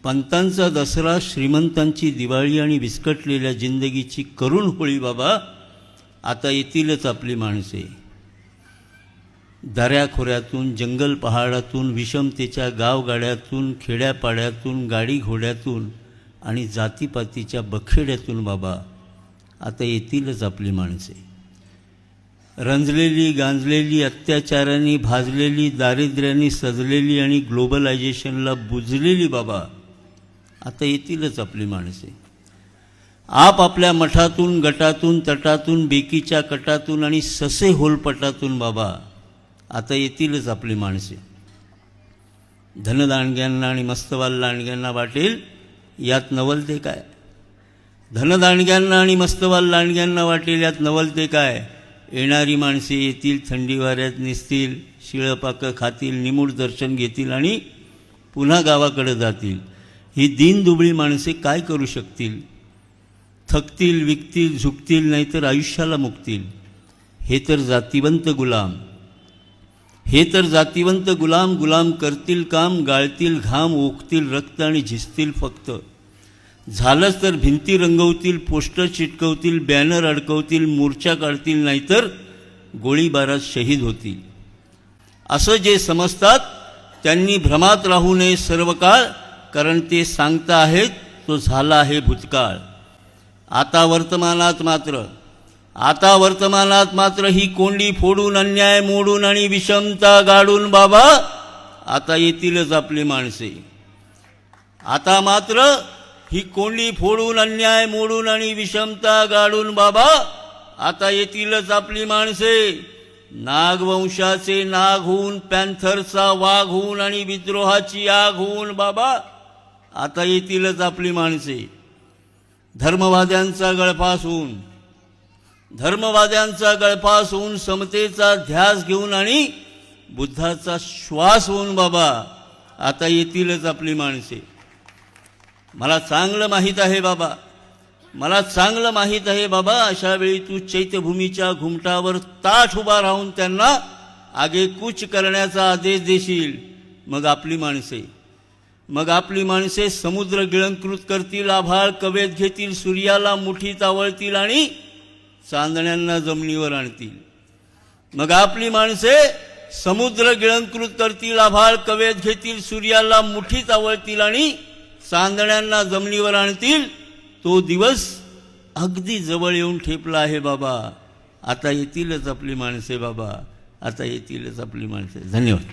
पंतांचा दसरा, श्रीमंतांची दिवाळी आणि विस्कटलेल्या जिंदगीची करुण होळी बाबा. आता येतीलच आपली माणसे. दऱ्याखोऱ्यातून, जंगल पहाडातून, विषमतेच्या गावगाड्यातून, खेड्यापाड्यातून, गाडी घोड्यातून आणि जातीपातीच्या बखेड्यातून बाबा आता येतीलच आपली माणसे. रंजलेली, गांजलेली, अत्याचारांनी भाजलेली, दारिद्र्याने सजलेली आणि ग्लोबलायझेशनला बुजलेली बाबा आता येतीलच आपली माणसे. आपल्या मठातून, गटातून, तटातून, बेकीच्या कटातून आणि ससे होलपटातून बाबा आता येतीलच आपली माणसे. धनदांडग्यांना आणि मस्तवाल लांडग्यांना वाटेल यात नवलते काय. धनदांडग्यांना आणि मस्तवाल लांडग्यांना वाटेल यात नवलते काय. येणारी माणसे येतील, थंडी वाऱ्यात निसतील, शिळपाकं खातील, निमूळ दर्शन घेतील आणि पुन्हा गावाकडे जातील. ही दीनदुबळी माणसे काय करू शकतील. थकतील, विकतील, झुकतील, नाहीतर आयुष्याला मुकतील. हे तर जातिवंत गुलाम गुलाम करतील काम, गाळतील घाम, ओकतील रक्त आणि झिजतील फक्त. झालंच तर भिंती रंगवतील, पोस्टर चिटकवतील, बॅनर अडकवतील, मोर्चा काढतील, नाहीतर गोळीबारात शहीद होतील. असं जे समजतात त्यांनी भ्रमात राहू नये सर्व काळ, कारण ते सांगता आहेत तो झाला आहे भूतकाळ. आता वर्तमानात मात्र ही कोंडी फोडून, अन्याय मोडून आणि विषमता गाडून बाबा आता येतीलच आपली माणसे. आता मात्र ही कोंडी फोडून, अन्याय मोडून आणि विषमता गाडून बाबा आता येतीलच आपली माणसे. नागवंशाचे नाग होऊन, पॅन्थरचा वाघ होऊन आणि विद्रोहाची आग होऊन बाबा आता येतीलच आपली माणसे. धर्मवाद्यांचा गळफास होऊन, समतेचा ध्यास घेऊन आणि बुद्धाचा श्वास होऊन बाबा आता येतीलच आपली माणसे. मला चांगलं माहीत आहे बाबा अशा वेळी तू चैत्यभूमीच्या घुमटावर ताठ उभा राहून त्यांना आगेकूच करण्याचा आदेश देशील. मग आपली माणसे समुद्र गिळंकृत करतील, आभाळ कवेत घेतील, सूर्याला मुठीत आवळतील आणि चांदण्यांना जमिनीवर आणतील. मग आपली माणसे समुद्र गिळंकृत करतील, आभाळ कवेत घेतील, सूर्याला मुठीत आवळतील आणि चांदण्यांना जमिनीवर आणतील. तो दिवस अगदी जवळ येऊन ठेपला आहे बाबा. आता येतीलच आपली माणसे बाबा, आता येतीलच आपली माणसे. धन्यवाद.